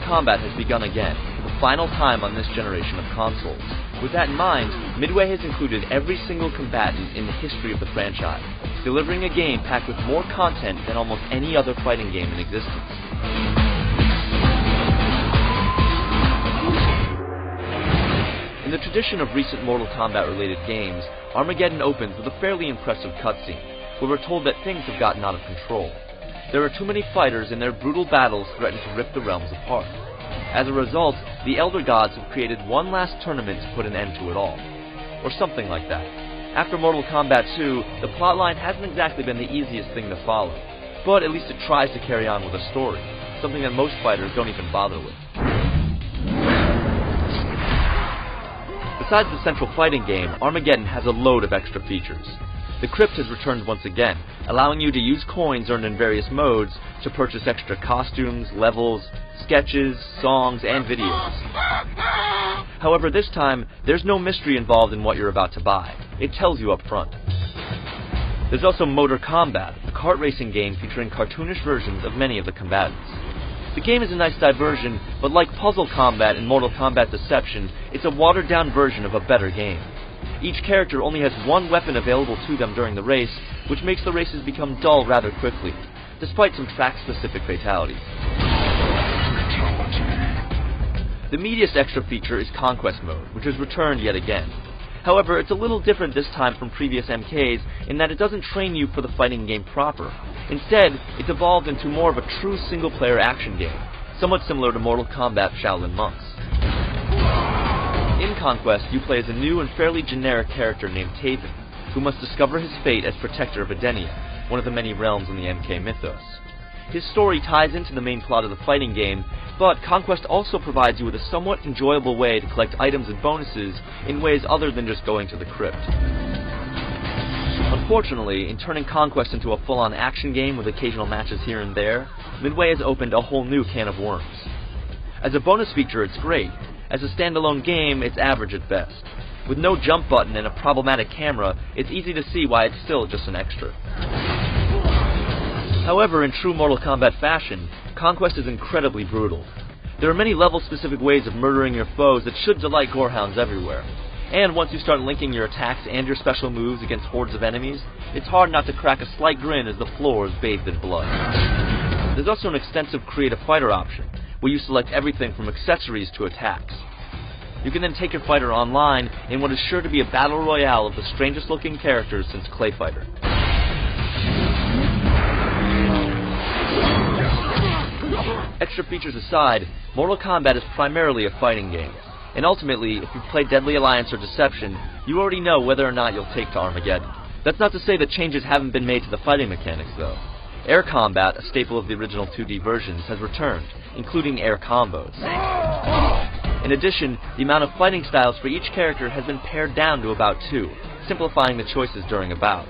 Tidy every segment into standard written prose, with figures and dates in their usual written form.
Kombat has begun again, for the final time on this generation of consoles. With that in mind, Midway has included every single combatant in the history of the franchise, delivering a game packed with more content than almost any other fighting game in existence. In the tradition of recent Mortal Kombat-related games, Armageddon opens with a fairly impressive cutscene, where we're told that things have gotten out of control. There are too many fighters and their brutal battles threaten to rip the realms apart. As a result, the Elder Gods have created one last tournament to put an end to it all. Or something like that. After Mortal Kombat 2, the plotline hasn't exactly been the easiest thing to follow, but at least it tries to carry on with a story, something that most fighters don't even bother with. Besides the central fighting game, Armageddon has a load of extra features. The Crypt has returned once again, allowing you to use coins earned in various modes to purchase extra costumes, levels, sketches, songs, and videos. However, this time, there's no mystery involved in what you're about to buy. It tells you up front. There's also Mortal Kombat, a kart racing game featuring cartoonish versions of many of the combatants. The game is a nice diversion, but like Puzzle Combat and Mortal Kombat Deception, it's a watered-down version of a better game. Each character only has one weapon available to them during the race, which makes the races become dull rather quickly, despite some track-specific fatalities. The meatiest extra feature is Conquest Mode, which has returned yet again. However, it's a little different this time from previous MKs in that it doesn't train you for the fighting game proper. Instead, it's evolved into more of a true single-player action game, somewhat similar to Mortal Kombat Shaolin Monks. In Conquest, you play as a new and fairly generic character named Taven, who must discover his fate as protector of Edenia, one of the many realms in the MK mythos. His story ties into the main plot of the fighting game, but Conquest also provides you with a somewhat enjoyable way to collect items and bonuses in ways other than just going to the Crypt. Unfortunately, in turning Conquest into a full-on action game with occasional matches here and there, Midway has opened a whole new can of worms. As a bonus feature, it's great. As a standalone game, it's average at best. With no jump button and a problematic camera, it's easy to see why it's still just an extra. However, in true Mortal Kombat fashion, Conquest is incredibly brutal. There are many level-specific ways of murdering your foes that should delight gorehounds everywhere. And once you start linking your attacks and your special moves against hordes of enemies, it's hard not to crack a slight grin as the floor is bathed in blood. There's also an extensive creative fighter option, where you select everything from accessories to attacks. You can then take your fighter online in what is sure to be a battle royale of the strangest looking characters since Clay Fighter. Extra features aside, Mortal Kombat is primarily a fighting game, and ultimately, if you've played Deadly Alliance or Deception, you already know whether or not you'll take to Armageddon. That's not to say that changes haven't been made to the fighting mechanics though. Air combat, a staple of the original 2D versions, has returned, including air combos. In addition, the amount of fighting styles for each character has been pared down to about 2, simplifying the choices during a bout.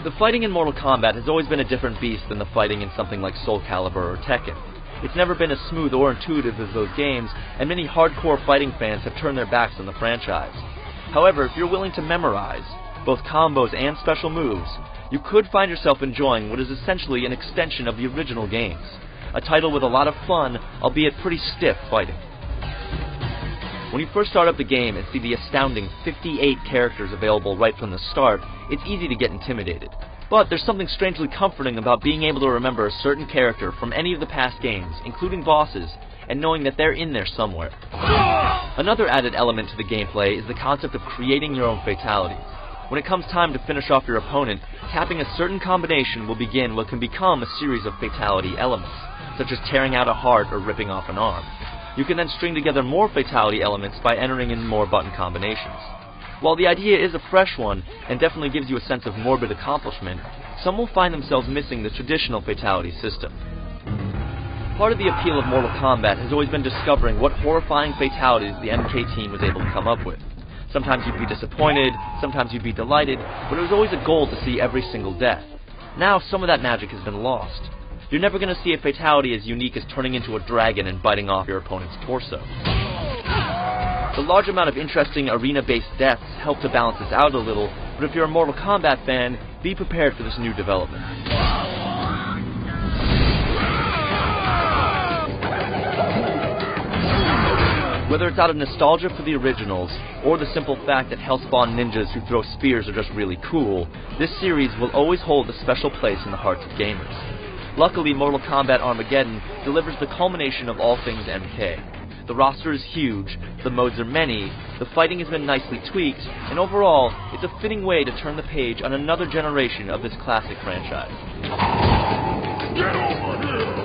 The fighting in Mortal Kombat has always been a different beast than the fighting in something like Soul Calibur or Tekken. It's never been as smooth or intuitive as those games, and many hardcore fighting fans have turned their backs on the franchise. However, if you're willing to memorize both combos and special moves, you could find yourself enjoying what is essentially an extension of the original games. A title with a lot of fun, albeit pretty stiff fighting. When you first start up the game and see the astounding 58 characters available right from the start, it's easy to get intimidated. But there's something strangely comforting about being able to remember a certain character from any of the past games, including bosses, and knowing that they're in there somewhere. Another added element to the gameplay is the concept of creating your own fatalities. When it comes time to finish off your opponent, tapping a certain combination will begin what can become a series of fatality elements, such as tearing out a heart or ripping off an arm. You can then string together more fatality elements by entering in more button combinations. While the idea is a fresh one, and definitely gives you a sense of morbid accomplishment, some will find themselves missing the traditional fatality system. Part of the appeal of Mortal Kombat has always been discovering what horrifying fatalities the MK team was able to come up with. Sometimes you'd be disappointed, sometimes you'd be delighted, but it was always a goal to see every single death. Now some of that magic has been lost. You're never going to see a fatality as unique as turning into a dragon and biting off your opponent's torso. The large amount of interesting arena-based deaths help to balance this out a little, but if you're a Mortal Kombat fan, be prepared for this new development. Whether it's out of nostalgia for the originals, or the simple fact that Hellspawn ninjas who throw spears are just really cool, this series will always hold a special place in the hearts of gamers. Luckily, Mortal Kombat Armageddon delivers the culmination of all things MK. The roster is huge, the modes are many, the fighting has been nicely tweaked, and overall, it's a fitting way to turn the page on another generation of this classic franchise. Get over here!